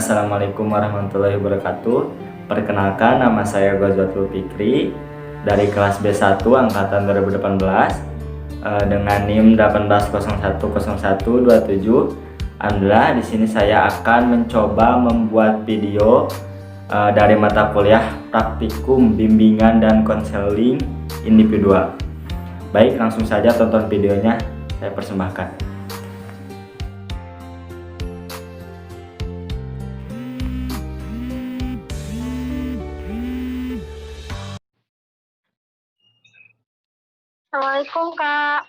Assalamualaikum warahmatullahi wabarakatuh. Perkenalkan, nama saya Ghazwatul Fikri dari kelas B1 angkatan 2018 dengan NIM 18010127. Alhamdulillah, di sini saya akan mencoba membuat video dari mata kuliah praktikum bimbingan dan konseling individual. Baik, langsung saja tonton videonya, saya persembahkan. Assalamualaikum, Kak.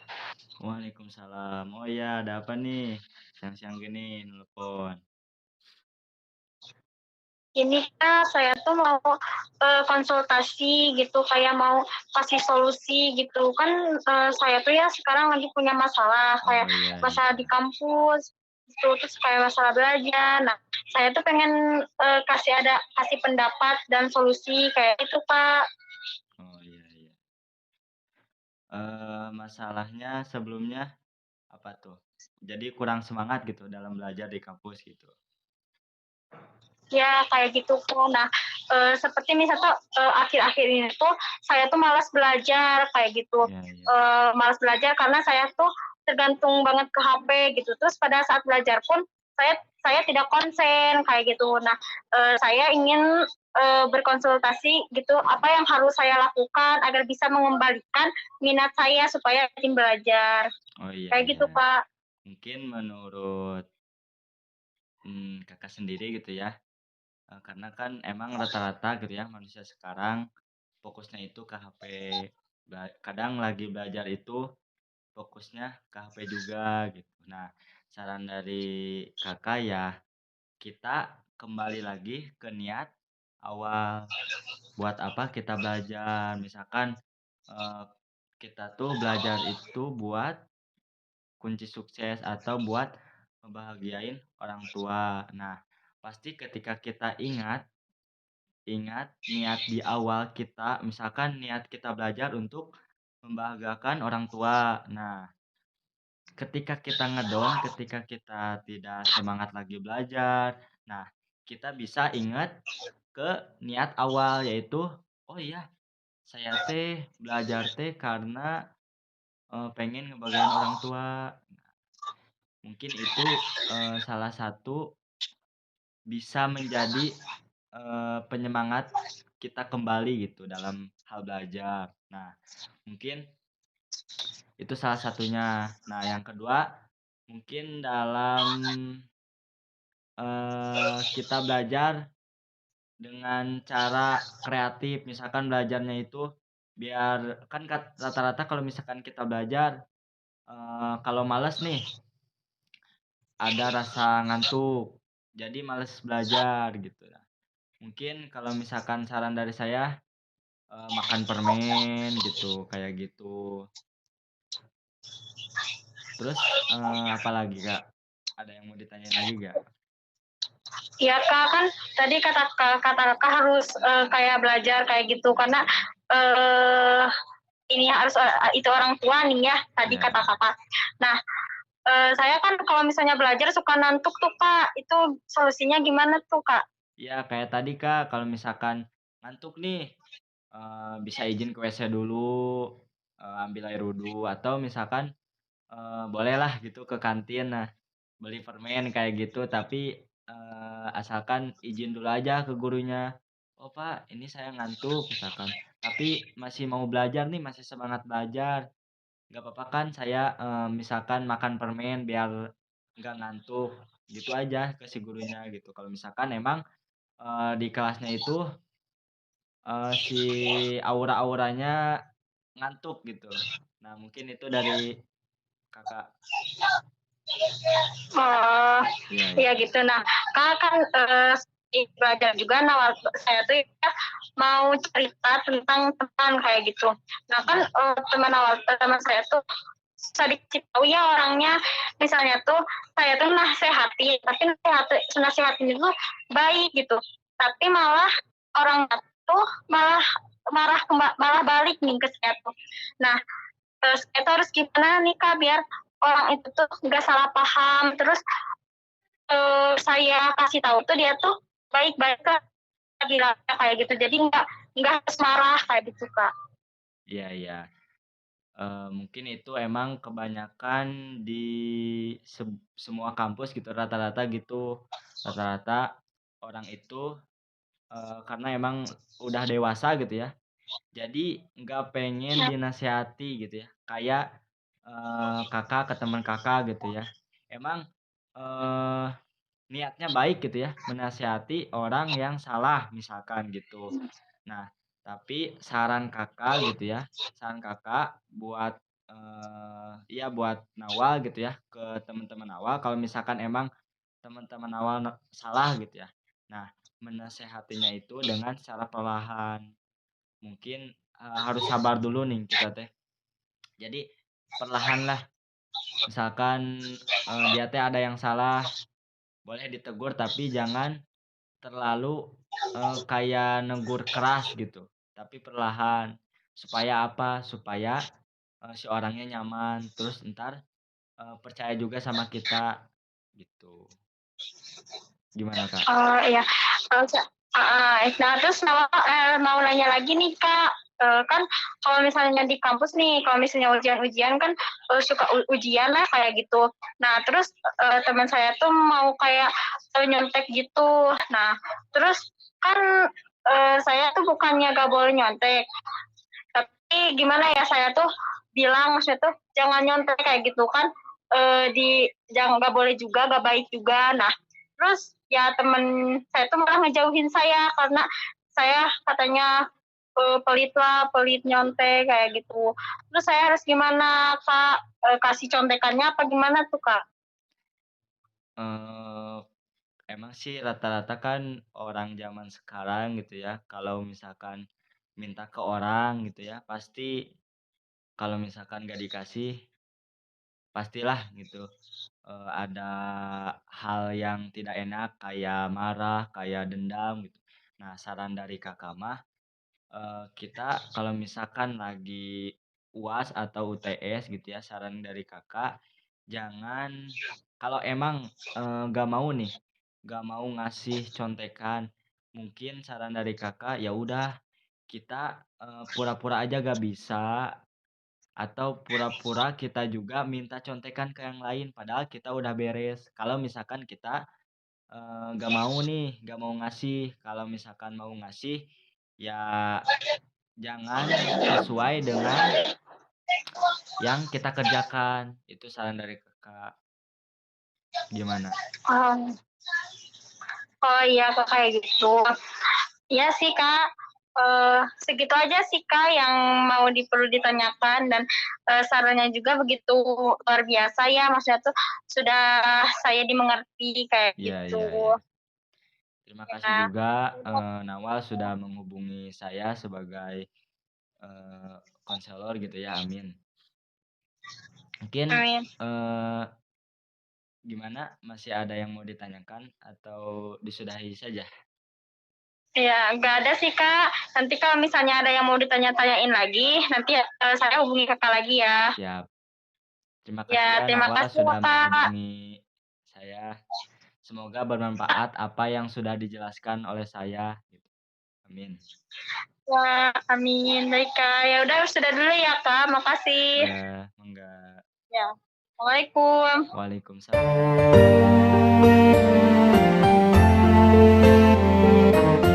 Waalaikumsalam. Oh ya, ada apa nih? Siang-siang gini nelpon. Ini Kak, saya tuh mau konsultasi gitu, kayak mau kasih solusi gitu. Kan saya tuh ya sekarang lagi punya masalah, kayak iya. masalah di kampus, gitu, terus kayak masalah belajar. Nah, saya tuh pengen kasih pendapat dan solusi kayak itu, Pak. Oh iya. Masalahnya sebelumnya apa tuh? Jadi kurang semangat gitu dalam belajar di kampus gitu. Ya, kayak gitu tuh. Nah, seperti misalnya akhir-akhir ini tuh saya tuh malas belajar kayak gitu. Malas belajar karena saya tuh tergantung banget ke HP gitu. Terus pada saat belajar pun saya tidak konsen kayak gitu. Nah, saya ingin berkonsultasi gitu, apa yang harus saya lakukan agar bisa mengembalikan minat saya supaya rajin belajar. Oh iya. Kayak gitu, Pak. Mungkin menurut kakak sendiri gitu ya. Karena kan emang rata-rata gitu ya manusia sekarang fokusnya itu ke HP. Kadang lagi belajar itu fokusnya ke HP juga gitu. Nah, saran dari kakak ya, kita kembali lagi ke niat awal. Buat apa kita belajar? Misalkan eh, kita tuh belajar itu buat kunci sukses atau buat ngebahagiain orang tua. Nah, pasti ketika kita ingat niat di awal kita, misalkan niat kita belajar untuk membahagiakan orang tua. Nah, ketika kita ngedon, ketika kita tidak semangat lagi belajar, nah kita bisa ingat ke niat awal, yaitu oh iya, saya teh belajar teh karena pengen ngebahagiain orang tua. Mungkin itu salah satu bisa menjadi penyemangat kita kembali gitu dalam hal belajar. Nah, mungkin itu salah satunya. Nah, yang kedua mungkin dalam kita belajar dengan cara kreatif. Misalkan belajarnya itu biar kan rata-rata kalau misalkan kita belajar kalau males nih ada rasa ngantuk. Jadi males belajar gitu. Nah, mungkin kalau misalkan saran dari saya makan permen gitu, kayak gitu. Terus apalagi Kak? Ada yang mau ditanyain lagi gak? Ya Kak, kan tadi kata Kakak harus kayak belajar kayak gitu karena ini harus itu orang tua nih ya tadi kata Kakak. Nah, saya kan kalau misalnya belajar suka ngantuk tuh Kak. Itu solusinya gimana tuh Kak? Ya kayak tadi Kak, kalau misalkan ngantuk nih bisa izin ke WC dulu, ambil air wudhu atau misalkan bolehlah gitu ke kantin. Nah, beli permen kayak gitu tapi asalkan izin dulu aja ke gurunya. "Oh, Pak, ini saya ngantuk," misalkan. "Tapi masih mau belajar nih, masih semangat belajar. Nggak apa-apa kan saya misalkan makan permen biar nggak ngantuk." Gitu aja ke si gurunya gitu. Kalau misalkan emang di kelasnya itu si aura-auranya ngantuk gitu. Nah, mungkin itu dari Kakak. Ya gitu. Nah, Kakak kan belajar juga. Nah, waktu saya tuh ya mau cerita tentang teman kayak gitu. Nah kan teman saya tuh bisa dikasih tahu ya orangnya, misalnya tuh saya tuh nasehati, tapi nasihatin itu baik gitu, tapi malah orang tuh malah malah balik nih ke saya tuh. Nah, saya tuh harus gimana nih Kak biar orang itu tuh nggak salah paham, terus saya kasih tahu tuh dia tuh baik-baik Kak, bilangnya kayak gitu. Jadi nggak harus marah kayak gitu Kak. Iya iya. Mungkin itu emang kebanyakan di semua kampus gitu, rata-rata gitu. Rata-rata orang itu, karena emang udah dewasa gitu ya, jadi nggak pengen dinasehati gitu ya, kayak, Kakak ke teman Kakak gitu ya. Emang, eee, niatnya baik gitu ya, menasehati orang yang salah misalkan gitu. Nah, tapi saran Kakak gitu ya, saran Kakak buat, iya buat Nawal gitu ya, ke teman-teman Nawal kalau misalkan emang teman-teman Nawal salah gitu ya. Nah, menasehatinya itu dengan secara perlahan. Mungkin, harus sabar dulu nih kita teh. Jadi perlahanlah, misalkan, dia teh ada yang salah, boleh ditegur tapi jangan terlalu, kayak negur keras gitu, tapi perlahan. Supaya apa? Supaya, si orangnya nyaman, terus entar, percaya juga sama kita, gitu. Gimana, Kak? Oh iya, nah terus mau nanya lagi nih Kak, kan kalau misalnya di kampus nih, kalau misalnya ujian-ujian kan suka ujian lah kayak gitu. Nah terus teman saya tuh mau kayak nyontek gitu. Nah terus kan saya tuh bukannya gak boleh nyontek, tapi gimana ya saya tuh bilang maksudnya tuh jangan nyontek kayak gitu kan, jangan nggak boleh juga nggak baik juga. Nah terus ya temen saya tuh malah ngejauhin saya karena saya katanya pelit lah, pelit nyontek kayak gitu. Terus saya harus gimana Kak? Kasih contekannya apa gimana tuh Kak? Eee, Emang sih rata-rata kan orang zaman sekarang gitu ya, kalau misalkan minta ke orang gitu ya, pasti kalau misalkan nggak dikasih, pastilah gitu, ada hal yang tidak enak kayak marah, kayak dendam gitu. Nah, saran dari Kakak mah, kita kalau misalkan lagi UAS atau UTS gitu ya, saran dari Kakak, jangan kalau emang, nggak mau nih, nggak mau ngasih contekan, mungkin saran dari Kakak, ya udah kita, pura-pura aja nggak bisa atau pura-pura kita juga minta contekan ke yang lain, padahal kita udah beres. Kalau misalkan kita, nggak mau nih, nggak mau ngasih, kalau misalkan mau ngasih, ya jangan sesuai dengan yang kita kerjakan. Itu saran dari Kakak, gimana? Oh, oh iya Kak kayak gitu. Iya sih Kak, segitu aja sih Kak yang mau perlu ditanyakan dan sarannya juga begitu luar biasa ya, maksudnya tuh sudah saya dimengerti kayak Iya gitu. iya iya. Terima kasih Ya, juga, Nawal sudah menghubungi saya sebagai, konselor gitu ya, amin. Mungkin, amin. eee gimana, masih ada yang mau ditanyakan atau disudahi saja? Ya, nggak ada sih Kak. Nanti kalau misalnya ada yang mau ditanya-tanyain lagi, nanti saya hubungi Kakak lagi ya. Siap. Terima kasih Ya, ya terima Nawal kasih ya sudah Kak. menghubungi saya. Semoga bermanfaat apa yang sudah dijelaskan oleh saya gitu. Amin. Ya, amin. Baik Kak. Ya udah sudah dulu ya Kak. Makasih. Ya, enggak. Ya. Assalamualaikum. Waalaikumsalam.